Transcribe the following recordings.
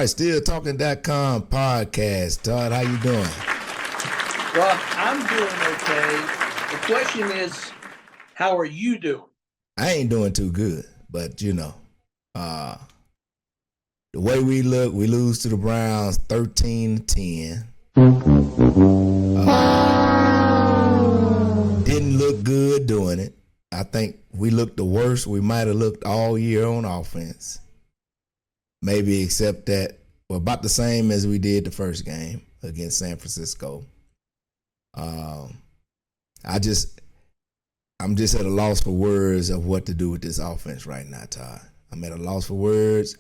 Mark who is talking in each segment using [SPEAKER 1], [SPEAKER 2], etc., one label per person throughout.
[SPEAKER 1] right, still talking.com podcast. Todd, how you doing?
[SPEAKER 2] Rob, I'm doing okay. The question is, how are you doing?
[SPEAKER 1] I ain't doing too good, but the way we look, we lose to the Browns 13-10. Didn't look good doing it. I think we looked the worst we might have looked all year on offense. Maybe except that we're about the same as we did the first game against San Francisco. I'm just at a loss for words of what to do with this offense right now, Todd. I'm at a loss for words.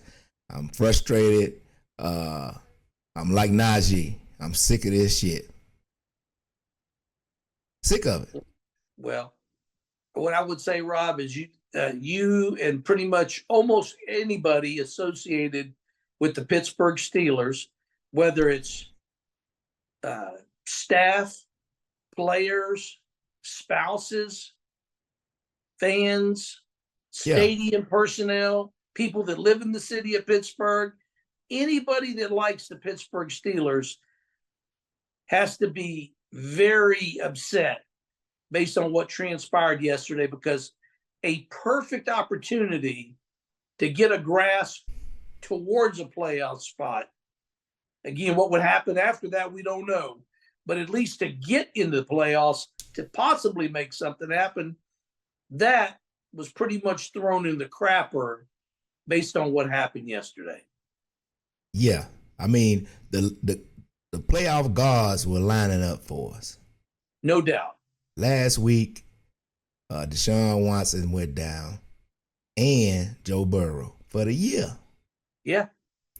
[SPEAKER 1] I'm frustrated. I'm like Najee. I'm sick of this shit. Sick of it.
[SPEAKER 2] Well, what I would say, Rob, is you and pretty much almost anybody associated with the Pittsburgh Steelers, whether it's staff, players, spouses, fans, stadium personnel, people that live in the city of Pittsburgh, anybody that likes the Pittsburgh Steelers has to be very upset based on what transpired yesterday, because a perfect opportunity to get a grasp towards a playoff spot. Again, what would happen after that, we don't know. But at least to get into the playoffs, to possibly make something happen, that was pretty much thrown in the crapper based on what happened yesterday.
[SPEAKER 1] Yeah. I mean, the playoff gods were lining up for us.
[SPEAKER 2] No doubt.
[SPEAKER 1] Last week, Deshaun Watson went down and Joe Burrow for the year.
[SPEAKER 2] Yeah.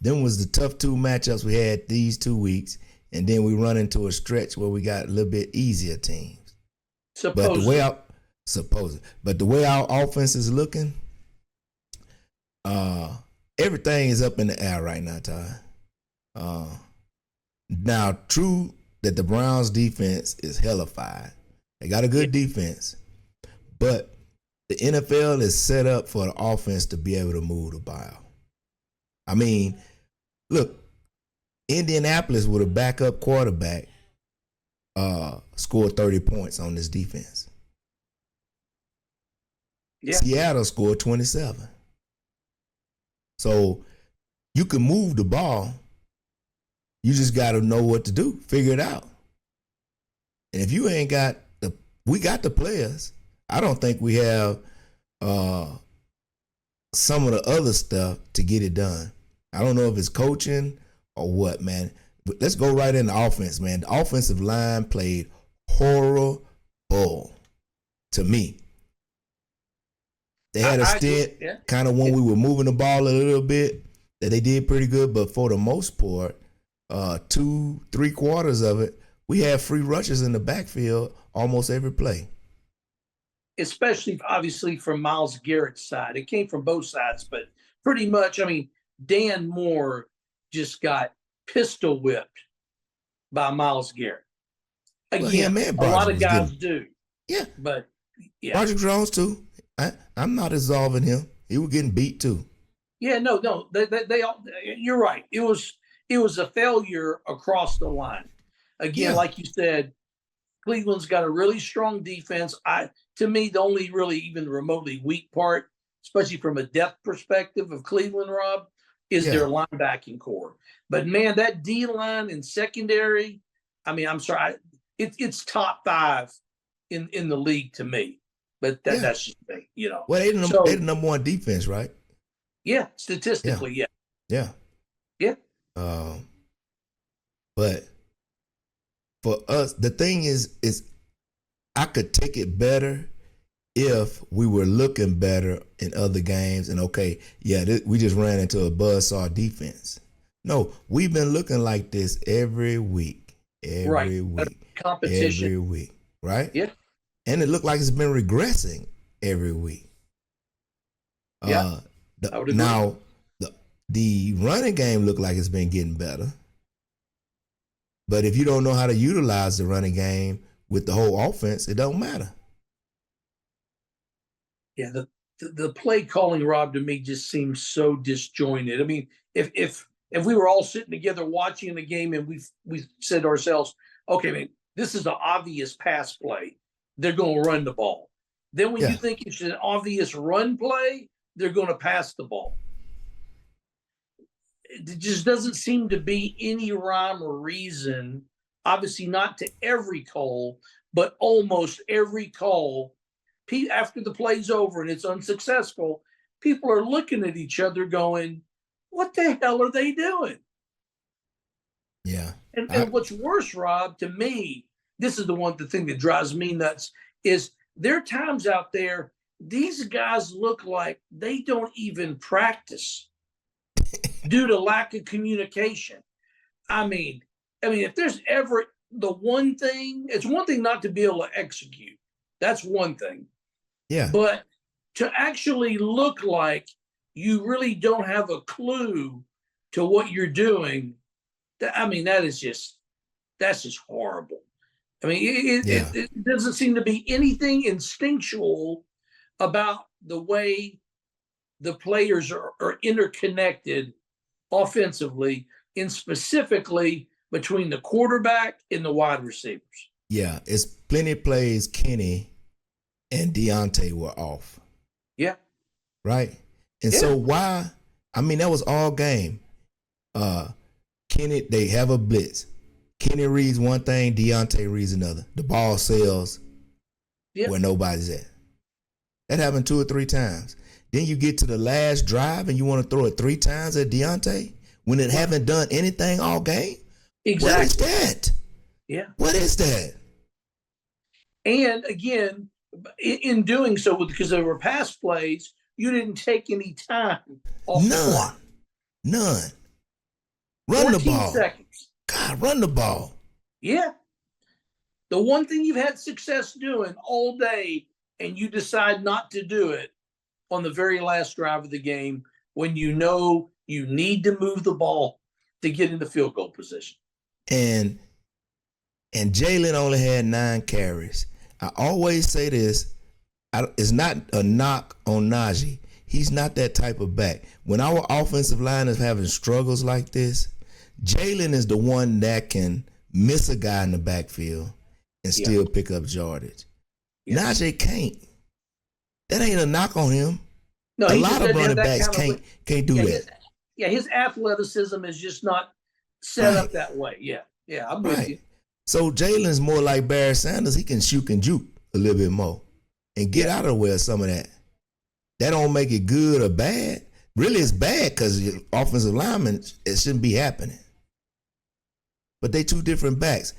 [SPEAKER 1] Then was the tough two matchups we had these 2 weeks, and then we run into a stretch where we got a little bit easier teams. But the way our offense is looking, everything is up in the air right now, Ty. Now, true that the Browns defense is hellified. They got a good defense, but the NFL is set up for the offense to be able to move the ball. I mean, look, Indianapolis with a backup quarterback scored 30 points on this defense. Yeah. Seattle scored 27. So you can move the ball. You just got to know what to do, figure it out. And if you ain't got we got the players. I don't think we have some of the other stuff to get it done. I don't know if it's coaching or what, man. But let's go right into offense, man. The offensive line played horrible to me. They had a stint kind of when we were moving the ball a little bit that they did pretty good, but for the most part, 2-3 quarters of it, we had free rushes in the backfield almost every play.
[SPEAKER 2] Especially, obviously, from Myles Garrett's side. It came from both sides, but pretty much, I mean, Dan Moore just got pistol whipped by Myles Garrett. Again, a lot of guys do.
[SPEAKER 1] Yeah.
[SPEAKER 2] But, yeah.
[SPEAKER 1] Roger Jones, too. I'm not absolving him. He was getting beat, too.
[SPEAKER 2] Yeah, no. They all, you're right. It was a failure across the line. Again, like you said, Cleveland's got a really strong defense. To me, the only really even remotely weak part, especially from a depth perspective of Cleveland, Rob, is their linebacking core. But, man, that D-line and secondary, I mean, I'm sorry, it's top 5 in the league to me. But that's just me, you know.
[SPEAKER 1] Well, they're the number one defense, right?
[SPEAKER 2] Yeah, statistically, yeah.
[SPEAKER 1] Yeah.
[SPEAKER 2] Yeah.
[SPEAKER 1] But for us, the thing is I could take it better if we were looking better in other games. And we just ran into a buzzsaw defense. No, we've been looking like this every week. Every week.
[SPEAKER 2] Competition.
[SPEAKER 1] Every week, right?
[SPEAKER 2] Yeah.
[SPEAKER 1] And it looked like it's been regressing every week.
[SPEAKER 2] Yeah.
[SPEAKER 1] Now, the running game looked like it's been getting better. But if you don't know how to utilize the running game with the whole offense, it don't matter. Yeah,
[SPEAKER 2] the play calling, Rob, to me just seems so disjointed. I mean, if if we were all sitting together watching the game and we said to ourselves, okay, man, this is an obvious pass play. They're going to run the ball. Then when you think it's an obvious run play, they're going to pass the ball. It just doesn't seem to be any rhyme or reason. Obviously, not to every call, but almost every call. After the play's over and it's unsuccessful, people are looking at each other going, what the hell are they doing?
[SPEAKER 1] Yeah.
[SPEAKER 2] And what's worse, Rob, to me, this is the thing that drives me nuts, is there are times out there, these guys look like they don't even practice due to lack of communication. I mean, if there's ever the one thing, it's one thing not to be able to execute. That's one thing.
[SPEAKER 1] Yeah.
[SPEAKER 2] But to actually look like you really don't have a clue to what you're doing, that's just horrible. It doesn't seem to be anything instinctual about the way the players are interconnected offensively, and specifically between the quarterback and the wide receivers.
[SPEAKER 1] Yeah, it's plenty of plays Kenny and Deontay were off.
[SPEAKER 2] Yeah.
[SPEAKER 1] Right? And so why? That was all game. Kenny, they have a blitz. Kenny reads one thing, Deontay reads another. The ball sails where nobody's at. That happened 2 or 3 times. Then you get to the last drive and you want to throw it 3 times at Deontay when it haven't done anything all game?
[SPEAKER 2] Exactly.
[SPEAKER 1] What is that?
[SPEAKER 2] Yeah.
[SPEAKER 1] What is that?
[SPEAKER 2] And again, in doing so, because there were pass plays, you didn't take any time off the clock.
[SPEAKER 1] None. Run the ball.
[SPEAKER 2] 14 seconds.
[SPEAKER 1] God, run the ball.
[SPEAKER 2] Yeah. The one thing you've had success doing all day, and you decide not to do it on the very last drive of the game when you know you need to move the ball to get into field goal position.
[SPEAKER 1] And Jalen only had 9 carries. I always say this, it's not a knock on Najee. He's not that type of back. When our offensive line is having struggles like this, Jalen is the one that can miss a guy in the backfield and still pick up yardage. Najee can't. That ain't a knock on him.
[SPEAKER 2] No,
[SPEAKER 1] a lot of running backs can't do that.
[SPEAKER 2] His athleticism is just not set up that way. Yeah, I'm with you.
[SPEAKER 1] So Jalen's more like Barry Sanders. He can shoot and juke a little bit more and get out of the way of some of that. That don't make it good or bad. Really, it's bad because your offensive lineman, it shouldn't be happening. But they 2 different backs.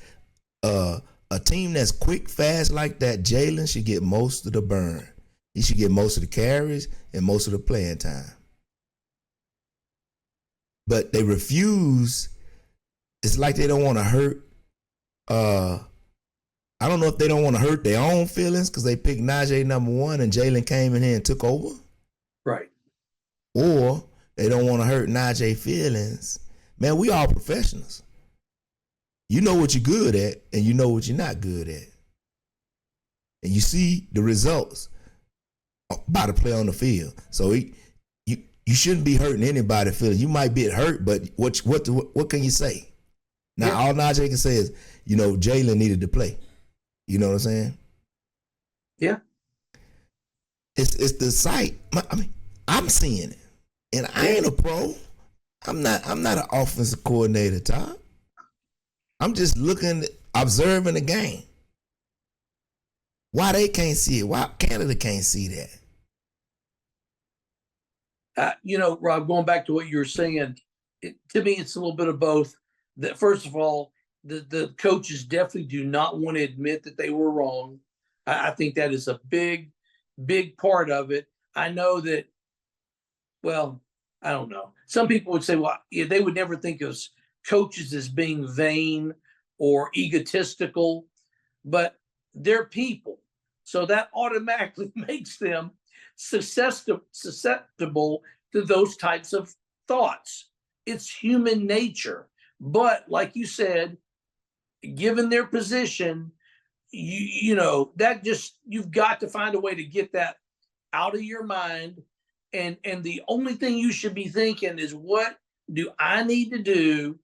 [SPEAKER 1] A team that's quick, fast like that, Jalen should get most of the burn. He should get most of the carries and most of the playing time. But they refuse. It's like they don't want to hurt. I don't know if they don't want to hurt their own feelings because they picked Najee number 1 and Jalen came in here and took over.
[SPEAKER 2] Right.
[SPEAKER 1] Or they don't want to hurt Najee's feelings. Man, we all professionals. You know what you're good at and you know what you're not good at. And you see the results by the play on the field. So you shouldn't be hurting anybody's feelings. You might be hurt, but what can you say? Now, all Najee can say is, Jalen needed to play. You know what I'm saying?
[SPEAKER 2] Yeah.
[SPEAKER 1] It's the sight. I'm seeing it. And I ain't a pro. I'm not an offensive coordinator, Todd. I'm just observing the game. Why they can't see it? Why Canada can't see
[SPEAKER 2] that? Rob, going back to what you were saying, to me, it's a little bit of both. That first of all, the coaches definitely do not want to admit that they were wrong. I think that is a big, big part of it. I know that, well, I don't know. Some people would say, well, they would never think of coaches as being vain or egotistical, but they're people. So that automatically makes them susceptible to those types of thoughts. It's human nature. But like you said, given their position, you've got to find a way to get that out of your mind. And the only thing you should be thinking is what do I need to do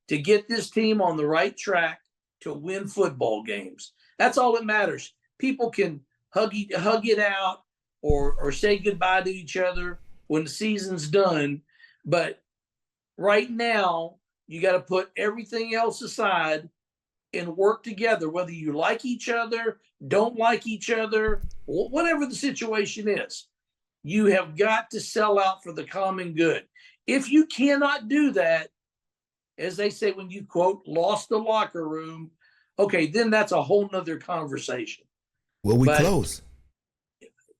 [SPEAKER 2] to get this team on the right track to win football games? That's all that matters. People can hug it out or say goodbye to each other when the season's done. But right now, you got to put everything else aside and work together, whether you like each other, don't like each other, whatever the situation is. You have got to sell out for the common good. If you cannot do that, as they say, when you quote, lost the locker room, okay, then that's a whole nother conversation.
[SPEAKER 1] Well, we close.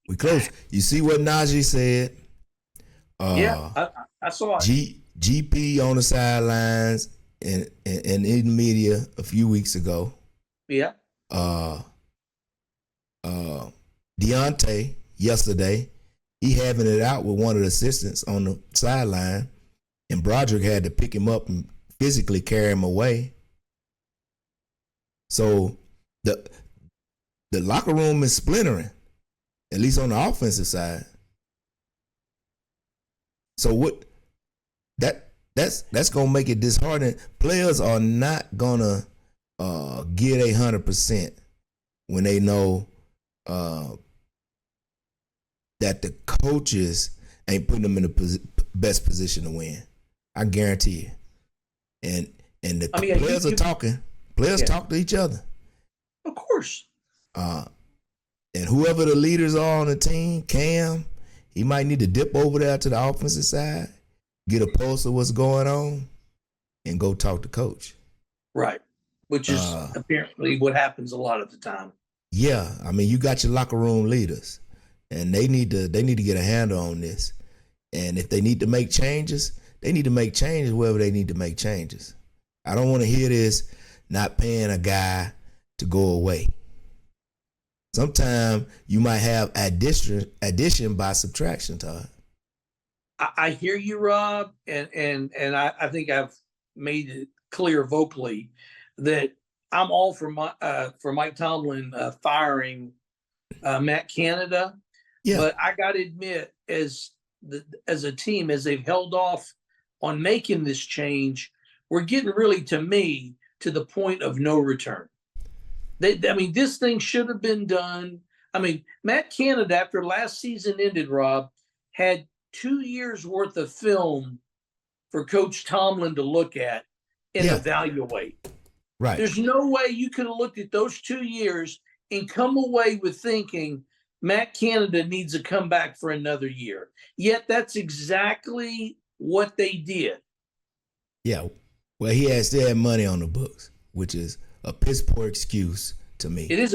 [SPEAKER 1] We close. You see what Najee said?
[SPEAKER 2] Yeah, I saw it.
[SPEAKER 1] GP on the sidelines and in the media a few weeks ago.
[SPEAKER 2] Yeah.
[SPEAKER 1] Deontay yesterday, he having it out with one of the assistants on the sideline, and Broderick had to pick him up and physically carry him away. So the locker room is splintering, at least on the offensive side. So what that's gonna make it disheartening. Players are not gonna get 100% when they know that the coaches ain't putting them in the best position to win. I guarantee you. And the players are talking. Players talk to each other.
[SPEAKER 2] Of course.
[SPEAKER 1] And whoever the leaders are on the team, Cam, he might need to dip over there to the offensive side, get a pulse of what's going on, and go talk to coach.
[SPEAKER 2] Right. Which is apparently what happens a lot of the time.
[SPEAKER 1] Yeah. I mean, you got your locker room leaders, and they need to get a handle on this. And if they need to make changes, they need to make changes wherever they need to make changes. I don't want to hear this not paying a guy to go away. Sometimes you might have addition by subtraction, Todd.
[SPEAKER 2] I hear you, Rob, and I think I've made it clear vocally that I'm all for Mike Tomlin firing Matt Canada. Yeah. But I got to admit, as a team, as they've held off on making this change, we're getting really, to me, to the point of no return. This thing should have been done. Matt Canada, after last season ended, Rob, had 2 years worth of film for Coach Tomlin to look at and evaluate.
[SPEAKER 1] Right.
[SPEAKER 2] There's no way you could have looked at those 2 years and come away with thinking Matt Canada needs to come back for another year. Yet that's exactly what they did.
[SPEAKER 1] Yeah. Well, he still had money on the books, which is a piss poor excuse to me.
[SPEAKER 2] It is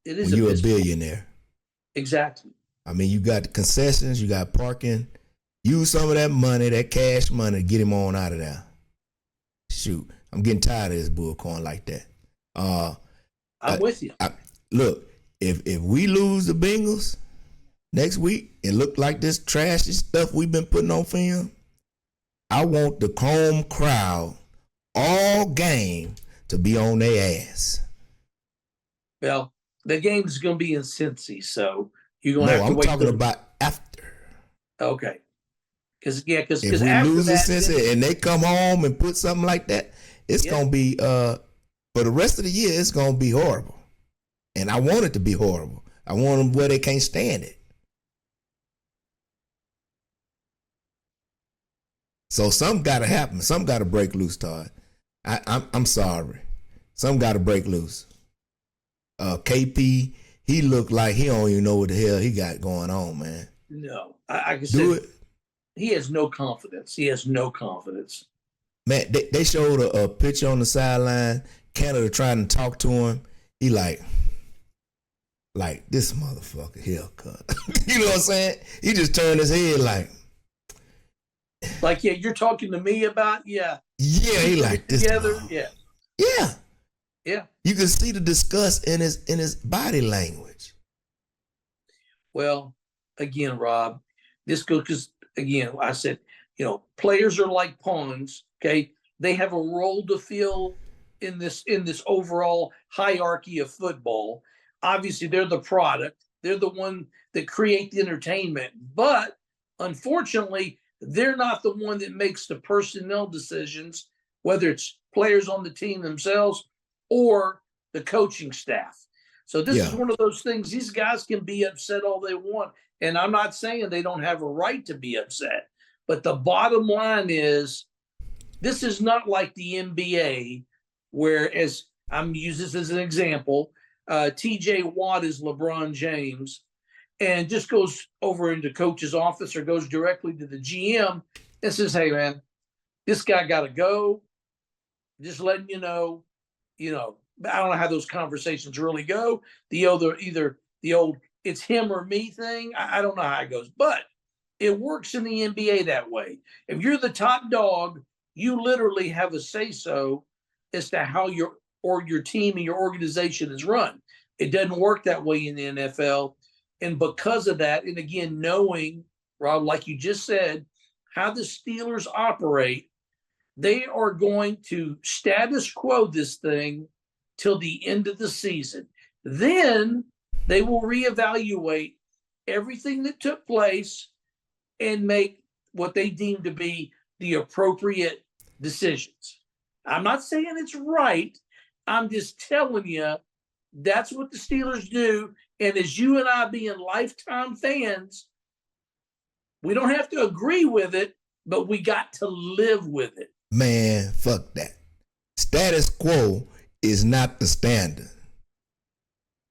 [SPEAKER 2] when
[SPEAKER 1] you're a billionaire.
[SPEAKER 2] Exactly.
[SPEAKER 1] You got the concessions, you got parking. Use some of that money, that cash money, to get him on out of there. Shoot, I'm getting tired of this bullcorn like that.
[SPEAKER 2] I'm with you.
[SPEAKER 1] Look, if we lose the Bengals next week and look like this trashy stuff we've been putting on film, I want the home crowd all game to be on their ass.
[SPEAKER 2] Well, the game is going to be in Cincy, so you're going to have to wait.
[SPEAKER 1] No, I'm talking about after.
[SPEAKER 2] Okay. Because
[SPEAKER 1] if we lose in Cincy and they come home and put something like that, it's going to be, for the rest of the year, it's going to be horrible. And I want it to be horrible. I want them where they can't stand it. So something got to happen. Something got to break loose, Todd. I'm sorry. Something got to break loose. KP, he looked like he don't even know what the hell he got going on, man.
[SPEAKER 2] No, I can say he has no confidence. He has no confidence.
[SPEAKER 1] Man, they showed a picture on the sideline. Canada trying to talk to him. He like this motherfucker haircut. You know what I'm saying? He just turned his head
[SPEAKER 2] like, yeah, you're talking to me about,
[SPEAKER 1] yeah, he like this
[SPEAKER 2] together,
[SPEAKER 1] yeah. You can see the disgust in his body language.
[SPEAKER 2] Well, again, Rob, this goes because again, I said, players are like pawns. Okay, they have a role to fill in this overall hierarchy of football. Obviously, they're the product. They're the one that create the entertainment, but unfortunately, They're not the one that makes the personnel decisions, whether it's players on the team themselves or the coaching staff. So this is one of those things. These guys can be upset all they want. And I'm not saying they don't have a right to be upset. But the bottom line is, this is not like the NBA, where, as I'm using this as an example, TJ Watt is LeBron James and just goes over into coach's office or goes directly to the GM and says, hey, man, this guy got to go. Just letting you know, I don't know how those conversations really go. Either the old it's him or me thing. I don't know how it goes, but it works in the NBA that way. If you're the top dog, you literally have a say-so as to how your team and your organization is run. It doesn't work that way in the NFL. And because of that, and again, knowing, Rob, like you just said, how the Steelers operate, they are going to status quo this thing till the end of the season. Then they will reevaluate everything that took place and make what they deem to be the appropriate decisions. I'm not saying it's right. I'm just telling you that's what the Steelers do. And as you and I being lifetime fans, we don't have to agree with it, but we got to live with it.
[SPEAKER 1] Man, fuck that. Status quo is not the standard.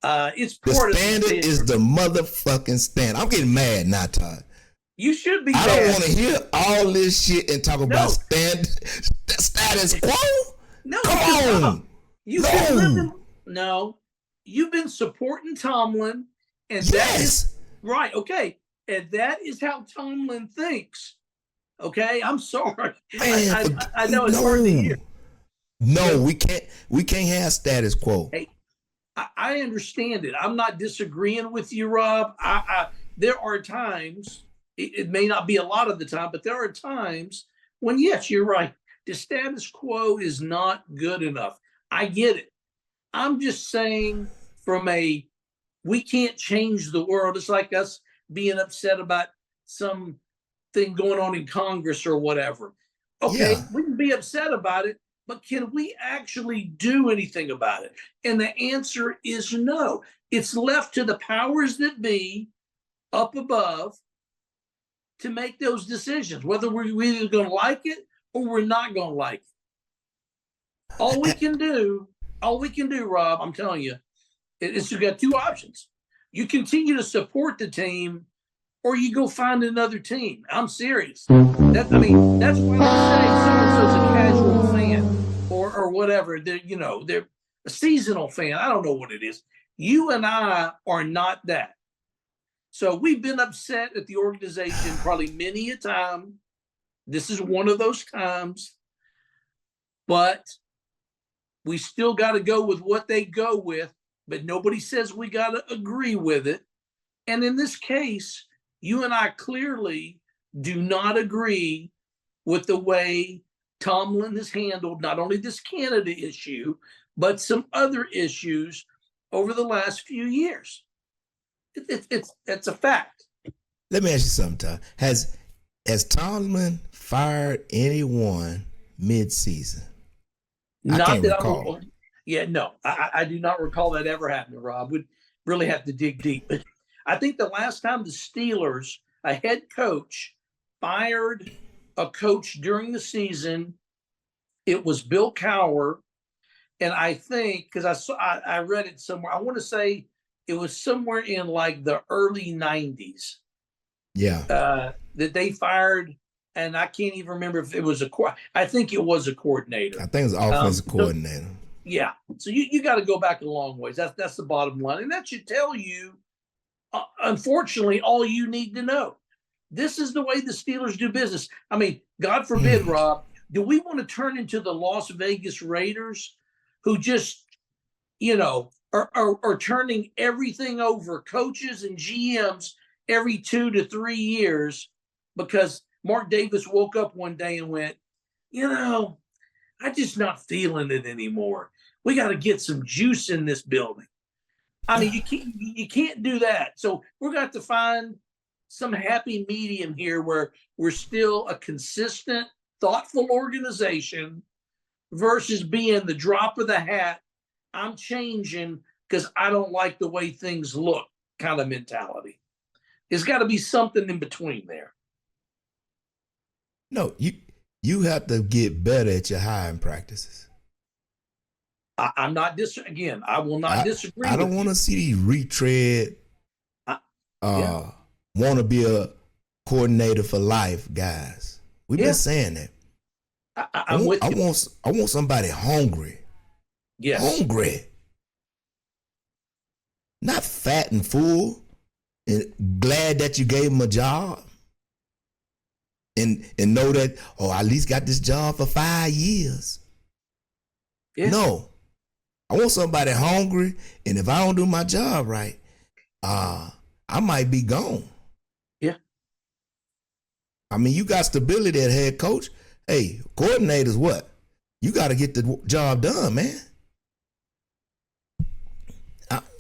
[SPEAKER 2] It's
[SPEAKER 1] the
[SPEAKER 2] part
[SPEAKER 1] standard
[SPEAKER 2] of the
[SPEAKER 1] is the motherfucking standard. I'm getting mad now, Todd.
[SPEAKER 2] You should be.
[SPEAKER 1] I don't want to hear all this shit and talk about status quo.
[SPEAKER 2] No,
[SPEAKER 1] come on.
[SPEAKER 2] You've been supporting Tomlin, and that is right. Okay, and that is how Tomlin thinks. Okay, I'm sorry.
[SPEAKER 1] Man,
[SPEAKER 2] I know it's hard to hear.
[SPEAKER 1] No, we can't have status quo.
[SPEAKER 2] Hey, I understand it. I'm not disagreeing with you, Rob. There are times, it may not be a lot of the time, but there are times when, yes, you're right. The status quo is not good enough. I get it. I'm just saying we can't change the world. It's like us being upset about something going on in Congress or whatever. Okay, we can be upset about it, but can we actually do anything about it? And the answer is no. It's left to the powers that be up above to make those decisions, whether we're either going to like it or we're not going to like it. All we can do, Rob, I'm telling you, is you got two options. You continue to support the team, or you go find another team. I'm serious. That's why they say so-and-so's a casual fan or whatever. They're a seasonal fan. I don't know what it is. You and I are not that. So we've been upset at the organization probably many a time. This is one of those times. But we still got to go with what they go with. But nobody says we got to agree with it. And in this case, you and I clearly do not agree with the way Tomlin has handled not only this Canada issue, but some other issues over the last few years. It's a fact.
[SPEAKER 1] Let me ask you something, Todd. Has Tomlin fired anyone mid-season?
[SPEAKER 2] Not
[SPEAKER 1] I can't
[SPEAKER 2] that
[SPEAKER 1] recall.
[SPEAKER 2] I do not recall that ever happening, Rob. We'd really have to dig deep. But I think the last time the Steelers, a head coach, fired a coach during the season, it was Bill Cowher. And I think, because I read it somewhere, I want to say it was somewhere in like the early 90s.
[SPEAKER 1] Yeah.
[SPEAKER 2] That they fired, and I can't even remember if it was I think it was a coordinator.
[SPEAKER 1] I think it was offensive coordinator.
[SPEAKER 2] Yeah. So you got to go back a long ways. That's the bottom line. And that should tell you, unfortunately, all you need to know. This is the way the Steelers do business. I mean, God forbid, Rob, do we want to turn into the Las Vegas Raiders who just, are turning everything over, coaches and GMs every 2 to 3 years, because Mark Davis woke up one day and went, I'm just not feeling it anymore. We got to get some juice in this building. I mean, you can't do that. So we're going to have to find some happy medium here where we're still a consistent, thoughtful organization versus being the drop of the hat. I'm changing because I don't like the way things look kind of mentality. There's got to be something in between there.
[SPEAKER 1] No, you have to get better at your hiring practices.
[SPEAKER 2] I'm not again. I will not disagree.
[SPEAKER 1] I don't want to see these retread. Want to be a coordinator for life, guys. We've been saying that. I want somebody hungry.
[SPEAKER 2] Yes.
[SPEAKER 1] Hungry. Not fat and full and glad that you gave him a job. And know that, I at least got this job for 5 years. Yeah. No. I want somebody hungry, and if I don't do my job right, I might be gone.
[SPEAKER 2] Yeah.
[SPEAKER 1] I mean, you got stability at head coach. Hey, coordinators, what? You got to get the job done, man.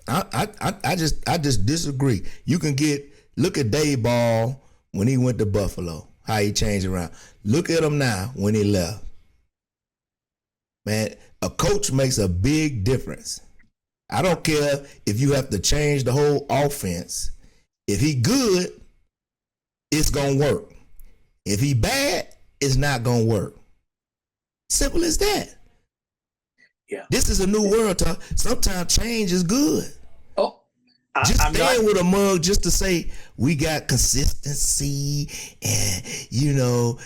[SPEAKER 1] I just disagree. You can look at Dave Ball when he went to Buffalo, how he changed around. Look at him now when he left. Man, a coach makes a big difference. I don't care if you have to change the whole offense. If he good, it's going to work. If he bad, it's not going to work. Simple as that.
[SPEAKER 2] Yeah.
[SPEAKER 1] This is a new world, Tom. Sometimes change is good. Just staying with a mug just to say we got consistency and,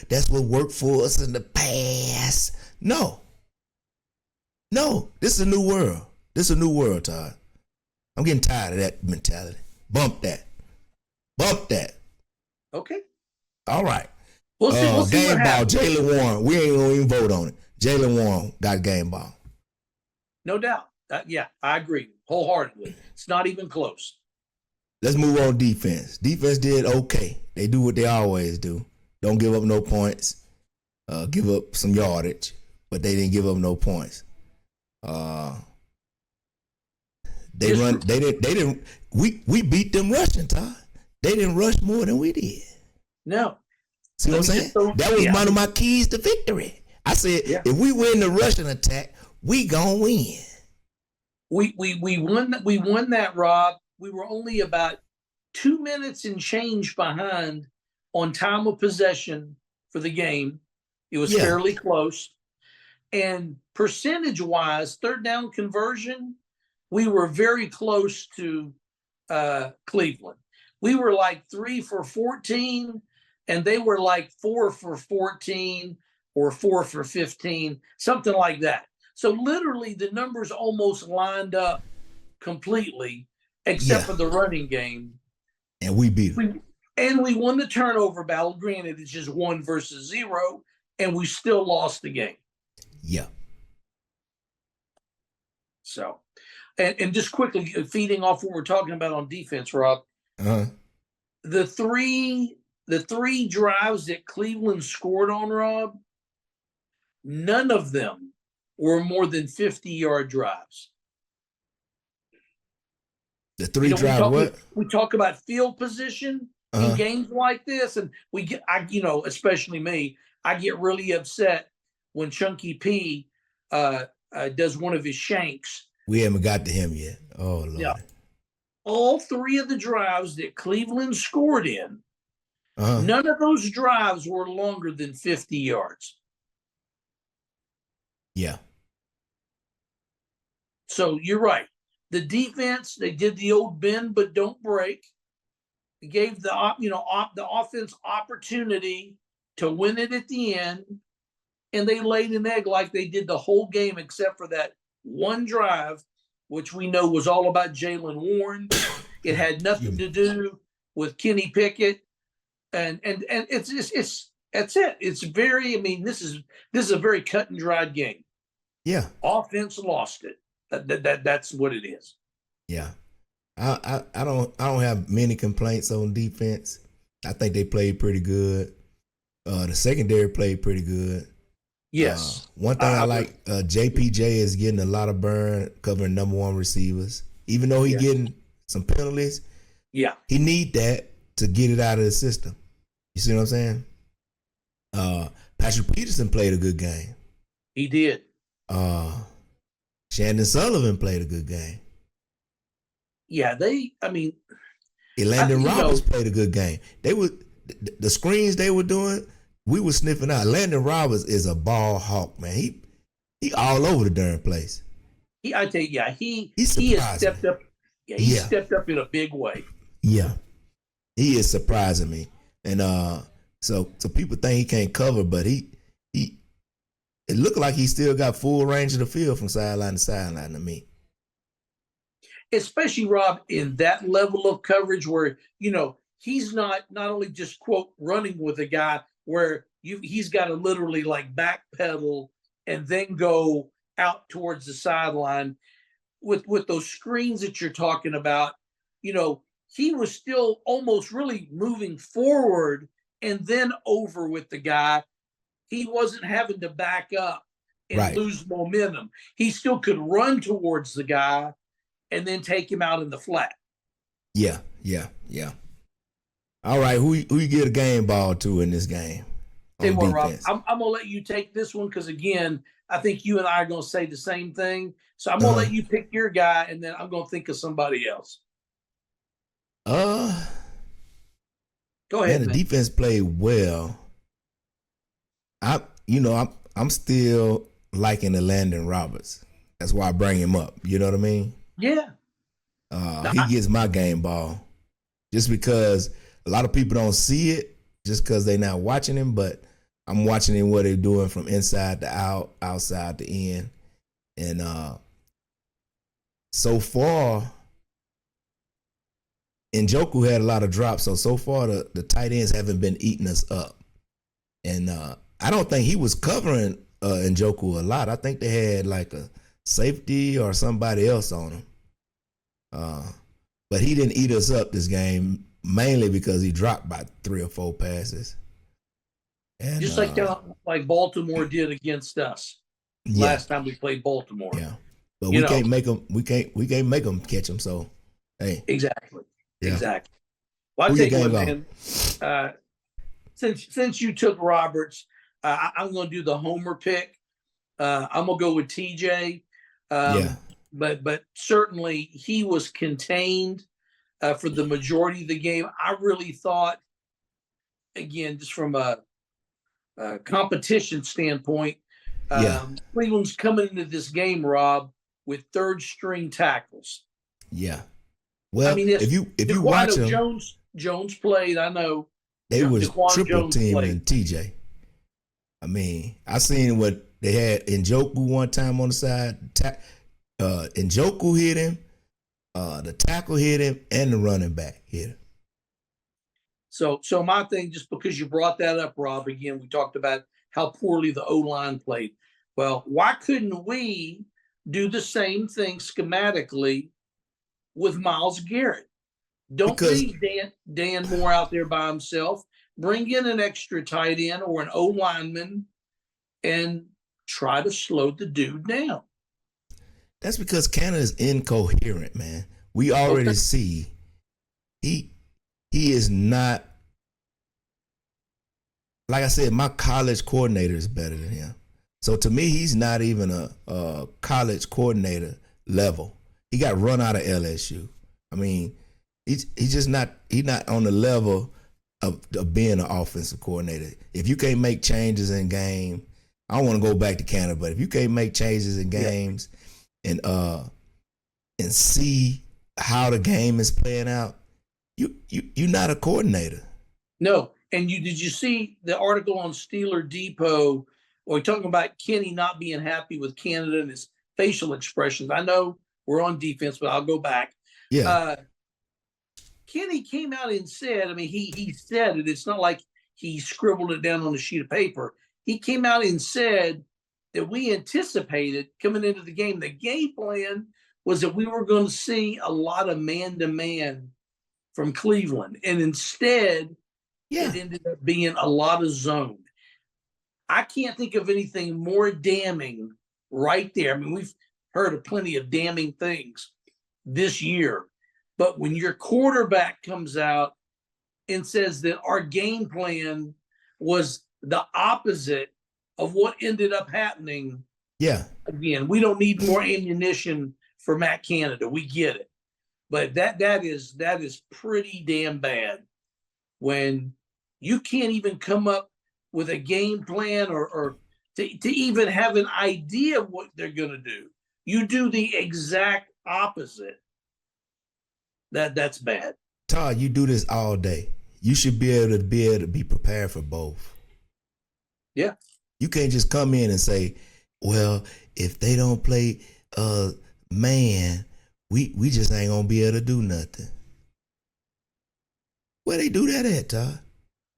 [SPEAKER 1] that's what worked for us in the past. No, this is a new world. This is a new world, Todd. I'm getting tired of that mentality. Bump that.
[SPEAKER 2] Okay.
[SPEAKER 1] All right.
[SPEAKER 2] We'll see
[SPEAKER 1] game ball, Jaylen Warren. We ain't going to even vote on it. Jaylen Warren got game ball.
[SPEAKER 2] No doubt. Yeah, I agree wholeheartedly. It's not even close.
[SPEAKER 1] Let's move on defense. Defense did okay. They do what they always do. Don't give up no points. Give up some yardage, but they didn't give up no points. They didn't. We beat them rushing, Todd. They didn't rush more than we did.
[SPEAKER 2] No.
[SPEAKER 1] See what I'm saying? That was one of my keys to victory. I said, if we win the rushing attack, we gonna win.
[SPEAKER 2] We won that, Rob. We were only about 2 minutes and change behind on time of possession for the game. It was fairly close. And percentage-wise, third down conversion, we were very close to Cleveland. We were like 3 for 14, and they were like 4 for 14 or 4 for 15, something like that. So literally the numbers almost lined up completely, except for the running game.
[SPEAKER 1] And we beat them.
[SPEAKER 2] And we won the turnover battle. Granted, it's just 1 versus 0, and we still lost the game.
[SPEAKER 1] Yeah.
[SPEAKER 2] So, and just quickly feeding off what we're talking about on defense, Rob. The three drives that Cleveland scored on, Rob, none of them were more than 50-yard drives.
[SPEAKER 1] The three drives,
[SPEAKER 2] we talk about field position in games like this, and especially me, I get really upset when Chunky P does one of his shanks.
[SPEAKER 1] We haven't got to him yet. Oh, Lord. Yeah.
[SPEAKER 2] All 3 of the drives that Cleveland scored in, none of those drives were longer than 50 yards.
[SPEAKER 1] Yeah.
[SPEAKER 2] So you're right. The defense, they did the old bend but don't break. They gave the offense opportunity to win it at the end, and they laid an egg like they did the whole game except for that one drive, which we know was all about Jaylen Warren. It had nothing to do with Kenny Pickett, and it's that's it. It's very. I mean, this is a very cut and dried game.
[SPEAKER 1] Yeah.
[SPEAKER 2] Offense lost it. That's what it is.
[SPEAKER 1] Yeah. I don't have many complaints on defense. I think they played pretty good. The secondary played pretty good.
[SPEAKER 2] Yes.
[SPEAKER 1] One thing I like, JPJ is getting a lot of burn covering number 1 receivers. Even though he's getting some penalties.
[SPEAKER 2] Yeah.
[SPEAKER 1] He need that. to get it out of the system. You see what I'm saying? Patrick Peterson played a good game.
[SPEAKER 2] He did.
[SPEAKER 1] Shandon Sullivan played a good game.
[SPEAKER 2] Yeah,
[SPEAKER 1] Landon Roberts played a good game. They would the screens they were doing, we were sniffing out. Landon Roberts is a ball hawk, man. He all over the darn place.
[SPEAKER 2] He has stepped up. Yeah, he stepped up in a big way.
[SPEAKER 1] Yeah, he is surprising me, and so people think he can't cover, but it looked like he still got full range of the field from sideline to sideline to me.
[SPEAKER 2] Especially, Rob, in that level of coverage where, he's not only just, quote, running with a guy where he's got to literally like backpedal and then go out towards the sideline with those screens that you're talking about. He was still almost really moving forward and then over with the guy. He wasn't having to back up and lose momentum. He still could run towards the guy and then take him out in the flat.
[SPEAKER 1] Yeah. All right, who you get a game ball to in this game?
[SPEAKER 2] Say what, Rob? I'm going to let you take this one because, again, I think you and I are going to say the same thing. So I'm going to let you pick your guy, and then I'm going to think of somebody else. Go ahead,
[SPEAKER 1] man. The defense played well. I'm still liking the Landon Roberts. That's why I bring him up. You know what I mean?
[SPEAKER 2] Yeah.
[SPEAKER 1] He gets my game ball just because a lot of people don't see it just because they're not watching him, but I'm watching him what they're doing from inside to out, outside to in. And so far, Njoku had a lot of drops. So far, the tight ends haven't been eating us up. And I don't think he was covering Njoku a lot. I think they had like a safety or somebody else on him. But he didn't eat us up this game, mainly because he dropped by 3 or 4 passes. And,
[SPEAKER 2] just like Baltimore did against us last time we played Baltimore.
[SPEAKER 1] Yeah, but we can't make them. We can't make them catch them. So, hey,
[SPEAKER 2] exactly. Well, I'll take one, man. Since you took Roberts, I'm going to do the homer pick. I'm going to go with TJ. But certainly he was contained for the majority of the game. I really thought, again, just from a competition standpoint, Cleveland's coming into this game, Rob, with third string tackles.
[SPEAKER 1] Yeah. Well, I mean, if you watch them,
[SPEAKER 2] Jones played. I know
[SPEAKER 1] they was triple teaming TJ. I mean, I seen what they had Njoku one time on the side. Njoku hit him, the tackle hit him, and the running back hit him.
[SPEAKER 2] So my thing, just because you brought that up, Rob, again, we talked about how poorly the O-line played. Well, why couldn't we do the same thing schematically with Myles Garrett? Don't leave Dan Moore out there by himself. Bring in an extra tight end or an O-lineman and try to slow the dude down.
[SPEAKER 1] That's because Canada's incoherent, man. We already see he is not, like I said, my college coordinator is better than him. So to me, he's not even a college coordinator level. He got run out of LSU. I mean, he's just not on the level of being an offensive coordinator. If you can't make changes in game, I don't want to go back to Canada, but if you can't make changes in games and see how the game is playing out, you're not a coordinator.
[SPEAKER 2] No, and did you see the article on Steeler Depot? We're talking about Kenny not being happy with Canada and his facial expressions. I know we're on defense, but I'll go back.
[SPEAKER 1] Yeah.
[SPEAKER 2] Kenny came out and said, I mean, he said it. It's not like he scribbled it down on a sheet of paper. He came out and said that we anticipated coming into the game, the game plan was that we were going to see a lot of man-to-man from Cleveland. And instead, it ended up being a lot of zone. I can't think of anything more damning right there. I mean, we've heard of plenty of damning things this year. But when your quarterback comes out and says that our game plan was the opposite of what ended up happening.
[SPEAKER 1] Yeah.
[SPEAKER 2] Again, we don't need more ammunition for Matt Canada. We get it. But that is pretty damn bad when you can't even come up with a game plan or to even have an idea of what they're going to do. You do the exact opposite. That's bad.
[SPEAKER 1] Todd, you do this all day. You should be able to be prepared for both.
[SPEAKER 2] Yeah.
[SPEAKER 1] You can't just come in and say, well, if they don't play man, we just ain't gonna be able to do nothing. Where they do that at, Todd?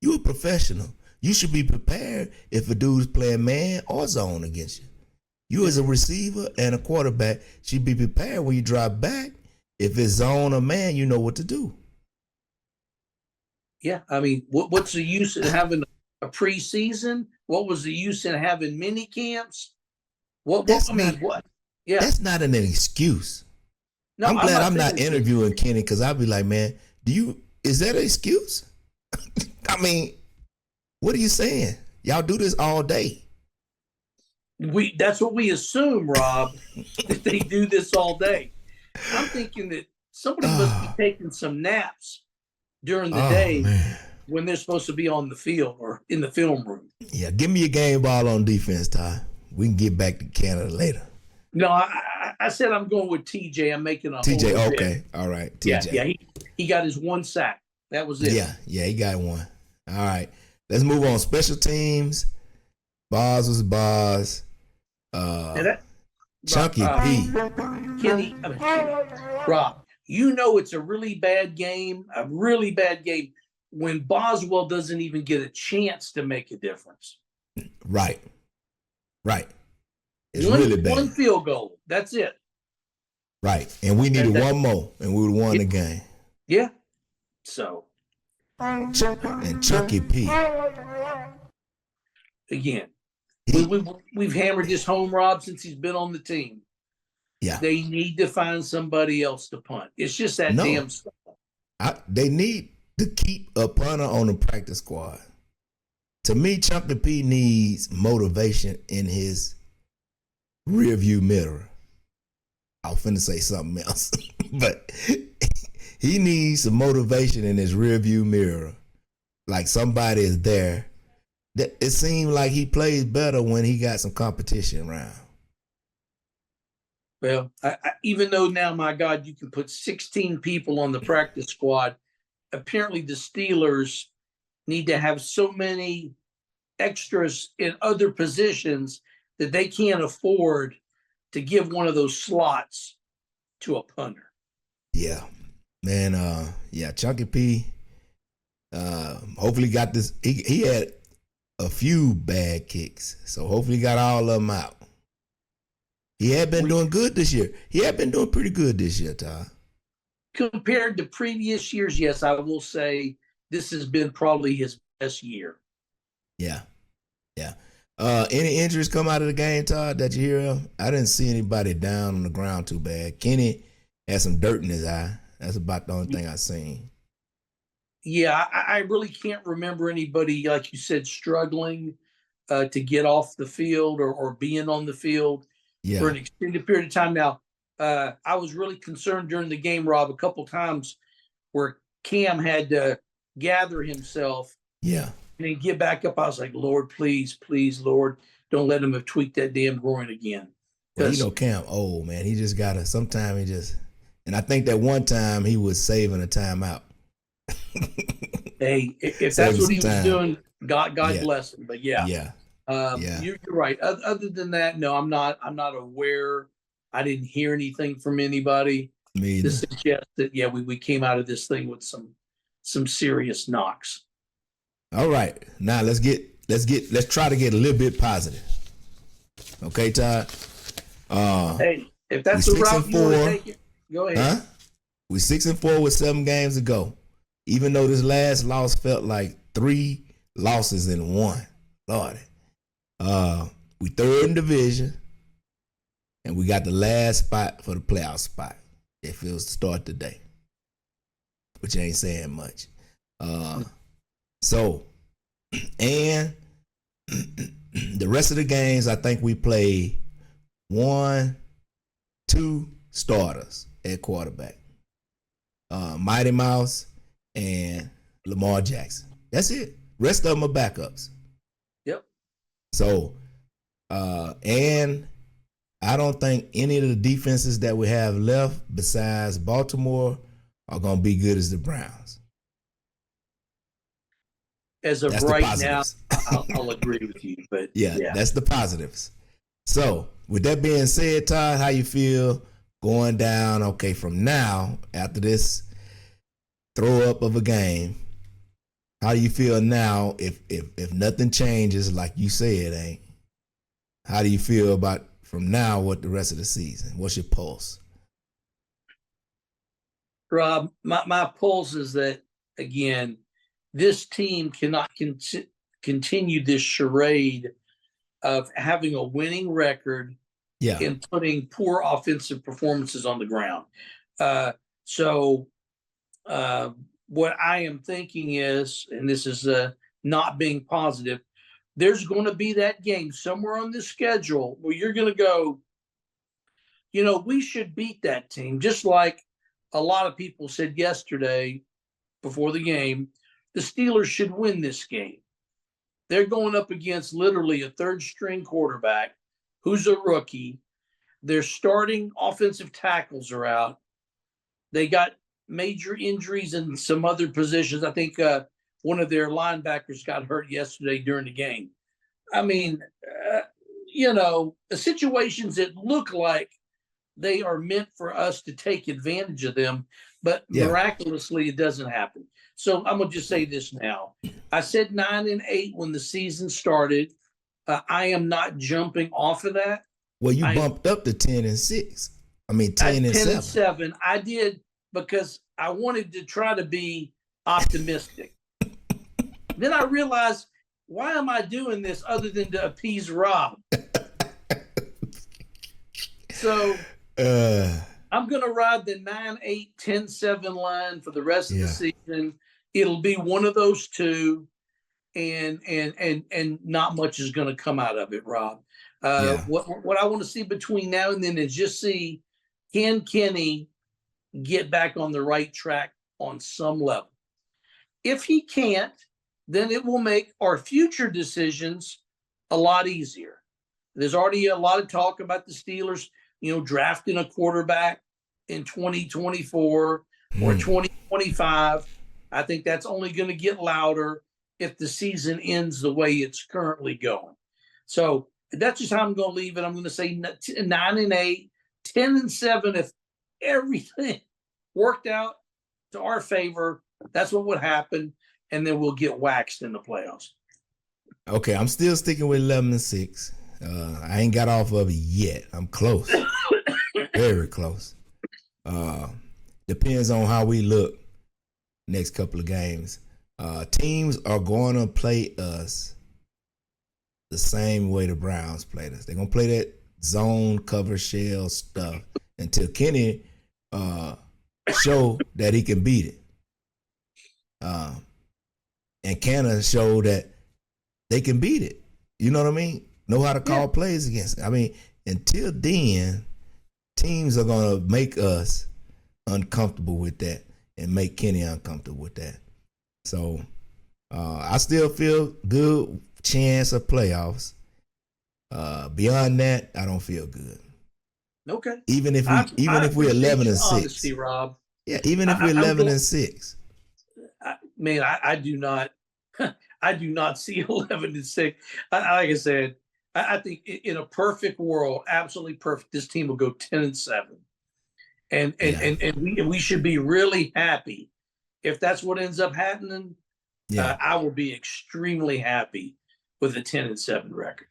[SPEAKER 1] You a professional. You should be prepared if a dude's playing man or zone against you. You as a receiver and a quarterback should be prepared when you drop back. If it's zone or man, you know what to do.
[SPEAKER 2] Yeah, I mean, what's the use in having a preseason? What was the use in having mini camps? What? Yeah,
[SPEAKER 1] that's not an excuse. No, I'm glad I'm not interviewing Kenny because I'd be like, man, is that an excuse? I mean, what are you saying? Y'all do this all day.
[SPEAKER 2] That's what we assume, Rob, that they do this all day. I'm thinking that somebody must be taking some naps during the day when they're supposed to be on the field or in the film room.
[SPEAKER 1] Yeah, give me a game ball on defense, Ty. We can get back to Canada later.
[SPEAKER 2] No, I said I'm going with TJ. I'm making a
[SPEAKER 1] TJ. Okay, all right, TJ.
[SPEAKER 2] Yeah. He got his one sack. That was it.
[SPEAKER 1] Yeah, he got one. All right, let's move on. Special teams. Boz was Boz. Chunky P.
[SPEAKER 2] Kenny, Rob, you know it's a really bad game when Boswell doesn't even get a chance to make a difference.
[SPEAKER 1] Right. It's really bad.
[SPEAKER 2] One field goal. That's it.
[SPEAKER 1] Right. And we needed one more, and we would have won the game.
[SPEAKER 2] Yeah. So.
[SPEAKER 1] And Chunky P.
[SPEAKER 2] Again, we've hammered this home, Rob, since he's been on the team.
[SPEAKER 1] Yeah.
[SPEAKER 2] They need to find somebody else to punt. It's just that damn stuff.
[SPEAKER 1] They need to keep a punter on the practice squad. To me, Chunky P needs motivation in his rearview mirror. I was finna say something else, but he needs some motivation in his rearview mirror. Like somebody is there. It seemed like he plays better when he got some competition around.
[SPEAKER 2] Well, even though now, my God, you can put 16 people on the practice squad, apparently the Steelers need to have so many extras in other positions that they can't afford to give one of those slots to a punter.
[SPEAKER 1] Yeah, man. Chunky P. Hopefully got this. He had a few bad kicks, so hopefully he got all of them out. He had been doing good this year. He had been doing pretty good this year, Ty.
[SPEAKER 2] Compared to previous years, yes, I will say this has been probably his best year.
[SPEAKER 1] Yeah. Any injuries come out of the game, Todd, that you hear of? I didn't see anybody down on the ground too bad. Kenny had some dirt in his eye. That's about the only thing I seen.
[SPEAKER 2] Yeah, I really can't remember anybody, like you said, struggling to get off the field or being on the field for an extended period of time. Now, I was really concerned during the game, Rob, a couple times where Cam had to gather himself.
[SPEAKER 1] Yeah.
[SPEAKER 2] And then get back up. I was like, Lord, please, Lord, don't let him have tweaked that damn groin again.
[SPEAKER 1] Well, Cam, man, he just got to, sometimes he just, and I think that one time he was saving a timeout.
[SPEAKER 2] Hey, if that's what he was doing, God bless him. But you're right. Other than that, no, I'm not aware. I didn't hear anything from anybody to suggest that. Yeah, we came out of this thing with some serious knocks.
[SPEAKER 1] All right, now let's try to get a little bit positive. Okay, Todd.
[SPEAKER 2] Hey, if that's the route you want to take it, go ahead.
[SPEAKER 1] Huh? We're 6-4 with 7 games to go. Even though this last loss felt like 3 losses in 1. Lord. We third in division, and we got the last spot for the playoff spot. It feels to start today, which ain't saying much. So, and the rest of the games, I think we play 1, 2 starters at quarterback. Mighty Mouse and Lamar Jackson. That's it. Rest of them are backups.
[SPEAKER 2] Yep.
[SPEAKER 1] So, and I don't think any of the defenses that we have left besides Baltimore are going to be good as the Browns.
[SPEAKER 2] As of
[SPEAKER 1] that's
[SPEAKER 2] right now, I'll agree with you. But
[SPEAKER 1] yeah, that's the positives. So, with that being said, Todd, how you feel going down? Okay, from now after this throw up of a game, how do you feel now? If nothing changes, like you said, ain't? How do you feel about from now? What the rest of the season? What's your pulse?
[SPEAKER 2] Rob, my pulse is that again, this team cannot continue this charade of having a winning record and putting poor offensive performances on the ground. So what I am thinking is, and this is not being positive, there's going to be that game somewhere on the schedule where you're going to go, we should beat that team. Just like a lot of people said yesterday before the game, the Steelers should win this game. They're going up against literally a third-string quarterback who's a rookie. Their starting offensive tackles are out. They got major injuries in some other positions. I think one of their linebackers got hurt yesterday during the game. I mean, the situations that look like they are meant for us to take advantage of them, but miraculously it doesn't happen. So I'm going to just say this now. I said 9-8 when the season started. I am not jumping off of that.
[SPEAKER 1] Well, you bumped up to 10-6. I mean, 10-7.
[SPEAKER 2] 10-7. I did because I wanted to try to be optimistic. Then I realized, why am I doing this other than to appease Rob? So I'm going to ride the 9-8, 10-7 line for the rest of the season. It'll be one of those two, and not much is going to come out of it, Rob. What I want to see between now and then is just see, can Kenny get back on the right track on some level? If he can't, then it will make our future decisions a lot easier. There's already a lot of talk about the Steelers, drafting a quarterback in 2024 or 2025. I think that's only going to get louder if the season ends the way it's currently going. So that's just how I'm going to leave it. I'm going to say 9-8, 10-7. If everything worked out to our favor, that's what would happen. And then we'll get waxed in the playoffs.
[SPEAKER 1] Okay, I'm still sticking with 11-6. I ain't got off of it yet. I'm close. Very close. Depends on how we look next couple of games. Teams are going to play us the same way the Browns played us. They're going to play that zone cover shell stuff until Kenny show that he can beat it. And Canada show that they can beat it. You know what I mean? Know how to call plays against it. I mean, until then, teams are going to make us uncomfortable with that and make Kenny uncomfortable with that. So I still feel good chance of playoffs. Beyond that, I don't feel good.
[SPEAKER 2] Okay.
[SPEAKER 1] Even if we're 11-6,
[SPEAKER 2] honesty, Rob.
[SPEAKER 1] Yeah, even if we're 11-6.
[SPEAKER 2] Man, I do not. I do not see 11-6. Like I said, I think in a perfect world, absolutely perfect, this team will go 10-7, and we should be really happy if that's what ends up happening. I will be extremely happy with a 10-7 record,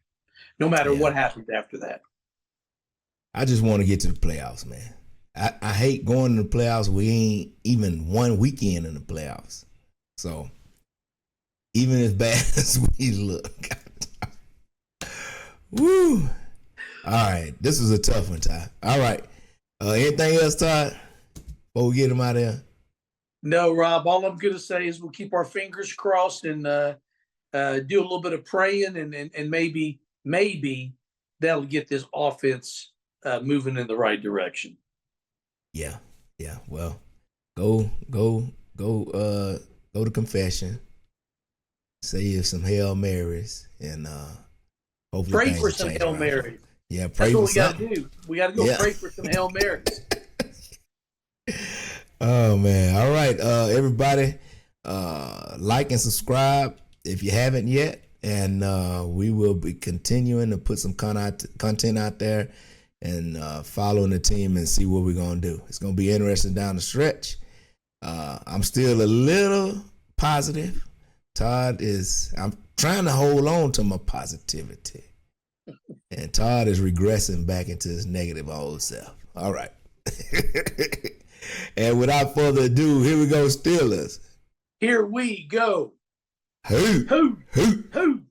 [SPEAKER 2] no matter what happens after that.
[SPEAKER 1] I just want to get to the playoffs, man. I hate going to the playoffs. We ain't even one weekend in the playoffs. So even as bad as we look. Woo. All right. This was a tough one, Ty. All right. Anything else, Todd? Before we get him out of there?
[SPEAKER 2] No, Rob, all I'm going to say is we'll keep our fingers crossed and do a little bit of praying and maybe that'll get this offense moving in the right direction.
[SPEAKER 1] Yeah. Yeah. Well, go to confession, say some Hail Marys, and hopefully
[SPEAKER 2] Pray
[SPEAKER 1] things
[SPEAKER 2] for
[SPEAKER 1] will
[SPEAKER 2] some
[SPEAKER 1] change
[SPEAKER 2] Hail
[SPEAKER 1] around for you.
[SPEAKER 2] Marys.
[SPEAKER 1] Yeah, pray
[SPEAKER 2] That's what
[SPEAKER 1] for
[SPEAKER 2] we got to
[SPEAKER 1] something.
[SPEAKER 2] do. We got to go pray for some Hail Marys.
[SPEAKER 1] Oh man. All right. Everybody, like and subscribe if you haven't yet. And we will be continuing to put some content out there and following the team and see what we're gonna do. It's gonna be interesting down the stretch. I'm still a little positive. I'm trying to hold on to my positivity. And Todd is regressing back into his negative old self. All right. And without further ado, here we go, Steelers.
[SPEAKER 2] Here we go.
[SPEAKER 1] Who?
[SPEAKER 2] Who?